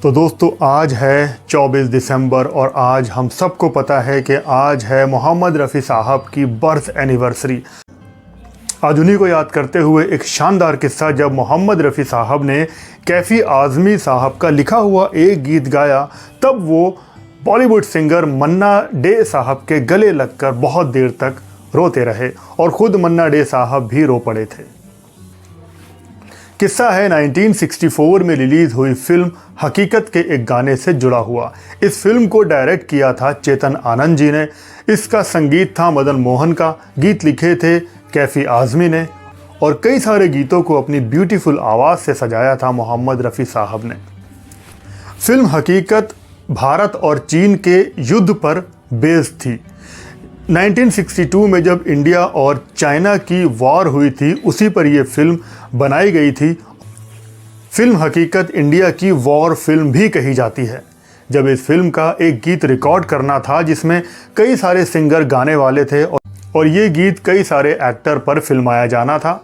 तो दोस्तों आज है 24 दिसंबर और आज हम सबको पता है कि आज है मोहम्मद रफ़ी साहब की बर्थ एनिवर्सरी। आज उन्हीं को याद करते हुए एक शानदार किस्सा, जब मोहम्मद रफ़ी साहब ने कैफ़ी आज़मी साहब का लिखा हुआ एक गीत गाया तब वो बॉलीवुड सिंगर मन्ना डे साहब के गले लगकर बहुत देर तक रोते रहे और ख़ुद मन्ना डे साहब भी रो पड़े थे। किस्सा है 1964 में रिलीज़ हुई फिल्म हकीकत के एक गाने से जुड़ा हुआ। इस फिल्म को डायरेक्ट किया था चेतन आनंद जी ने। इसका संगीत था मदन मोहन का, गीत लिखे थे कैफ़ी आज़मी ने और कई सारे गीतों को अपनी ब्यूटीफुल आवाज़ से सजाया था मोहम्मद रफ़ी साहब ने। फिल्म हकीकत भारत और चीन के युद्ध पर बेस्ड थी। 1962 में जब इंडिया और चाइना की वॉर हुई थी, उसी पर यह फिल्म बनाई गई थी। फिल्म हकीकत इंडिया की वॉर फिल्म भी कही जाती है। जब इस फिल्म का एक गीत रिकॉर्ड करना था जिसमें कई सारे सिंगर गाने वाले थे और ये गीत कई सारे एक्टर पर फिल्माया जाना था,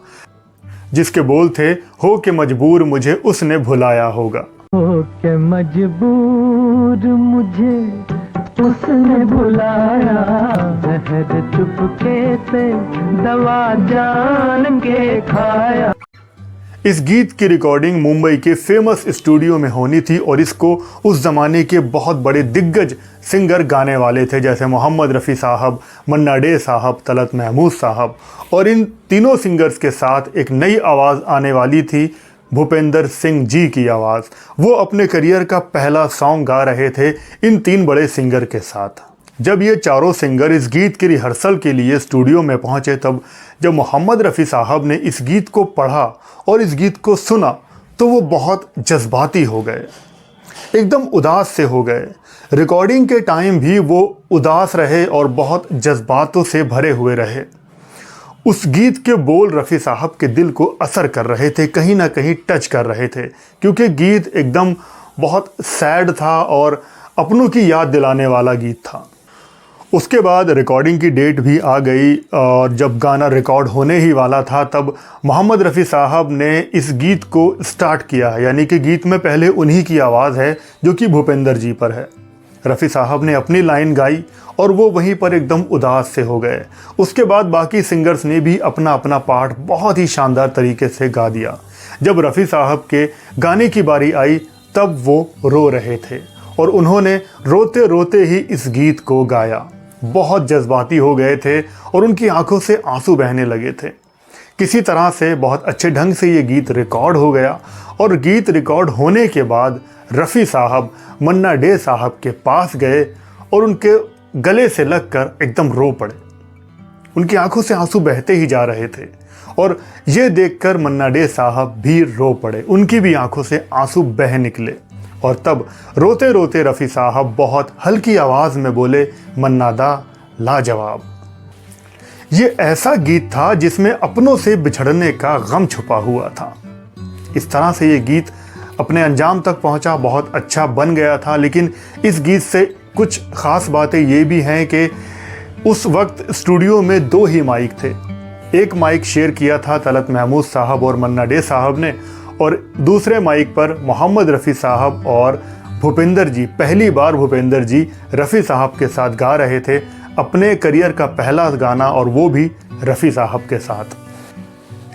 जिसके बोल थे, हो के मजबूर मुझे उसने भुलाया होगा। हो के मजबूर मुझे उसने भुलाया, जहर चुपके से दवा जान के खाया। इस गीत की रिकॉर्डिंग मुंबई के फेमस स्टूडियो में होनी थी और इसको उस ज़माने के बहुत बड़े दिग्गज सिंगर गाने वाले थे, जैसे मोहम्मद रफ़ी साहब, मन्ना डे साहब, तलत महमूद साहब। और इन तीनों सिंगर्स के साथ एक नई आवाज़ आने वाली थी, भूपेंद्र सिंह जी की आवाज़। वो अपने करियर का पहला सॉन्ग गा रहे थे इन तीन बड़े सिंगर के साथ। जब ये चारों सिंगर इस गीत की रिहर्सल के लिए स्टूडियो में पहुंचे, तब जब मोहम्मद रफ़ी साहब ने इस गीत को पढ़ा और इस गीत को सुना तो वो बहुत जज्बाती हो गए, एकदम उदास से हो गए। रिकॉर्डिंग के टाइम भी वो उदास रहे और बहुत जज्बातों से भरे हुए रहे। उस गीत के बोल रफ़ी साहब के दिल को असर कर रहे थे, कहीं ना कहीं टच कर रहे थे, क्योंकि गीत एकदम बहुत सैड था और अपनों की याद दिलाने वाला गीत था। उसके बाद रिकॉर्डिंग की डेट भी आ गई और जब गाना रिकॉर्ड होने ही वाला था तब मोहम्मद रफ़ी साहब ने इस गीत को स्टार्ट किया, यानी कि गीत में पहले उन्हीं की आवाज़ है जो कि भूपेंद्र जी पर है। रफ़ी साहब ने अपनी लाइन गाई और वो वहीं पर एकदम उदास से हो गए। उसके बाद बाकी सिंगर्स ने भी अपना अपना पार्ट बहुत ही शानदार तरीके से गा दिया। जब रफ़ी साहब के गाने की बारी आई तब वो रो रहे थे और उन्होंने रोते रोते ही इस गीत को गाया। बहुत जज्बाती हो गए थे और उनकी आंखों से आंसू बहने लगे थे। किसी तरह से बहुत अच्छे ढंग से ये गीत रिकॉर्ड हो गया और गीत रिकॉर्ड होने के बाद रफ़ी साहब मन्ना डे साहब के पास गए और उनके गले से लगकर एकदम रो पड़े। उनकी आंखों से आंसू बहते ही जा रहे थे और ये देखकर मन्ना डे साहब भी रो पड़े, उनकी भी आंखों से आंसू बह निकले। और तब रोते रोते रफ़ी साहब बहुत हल्की आवाज़ में बोले, मन्ना दा लाजवाब। ये ऐसा गीत था जिसमें अपनों से बिछड़ने का गम छुपा हुआ था। इस तरह से ये गीत अपने अंजाम तक पहुंचा, बहुत अच्छा बन गया था। लेकिन इस गीत से कुछ ख़ास बातें ये भी हैं कि उस वक्त स्टूडियो में दो ही माइक थे। एक माइक शेयर किया था तलत महमूद साहब और मन्ना डे साहब ने और दूसरे माइक पर मोहम्मद रफ़ी साहब और भूपेंद्र जी। पहली बार भूपेंद्र जी रफ़ी साहब के साथ गा रहे थे अपने करियर का पहला गाना, और वो भी रफ़ी साहब के साथ।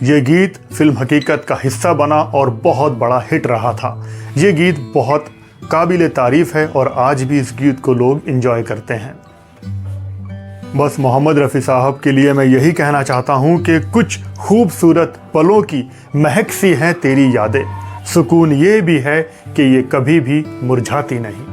ये गीत फिल्म हकीकत का हिस्सा बना और बहुत बड़ा हिट रहा था। ये गीत बहुत काबिल तारीफ़ है और आज भी इस गीत को लोग एंजॉय करते हैं। बस मोहम्मद रफ़ी साहब के लिए मैं यही कहना चाहता हूँ कि कुछ खूबसूरत पलों की महक सी हैं तेरी यादें, सुकून ये भी है कि ये कभी भी मुरझाती नहीं।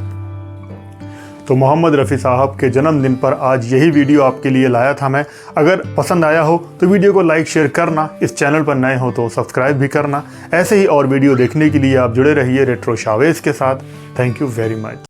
तो मोहम्मद रफ़ी साहब के जन्मदिन पर आज यही वीडियो आपके लिए लाया था मैं। अगर पसंद आया हो तो वीडियो को लाइक शेयर करना, इस चैनल पर नए हो तो सब्सक्राइब भी करना। ऐसे ही और वीडियो देखने के लिए आप जुड़े रहिए रेट्रो शावेज़ के साथ। Thank you very much.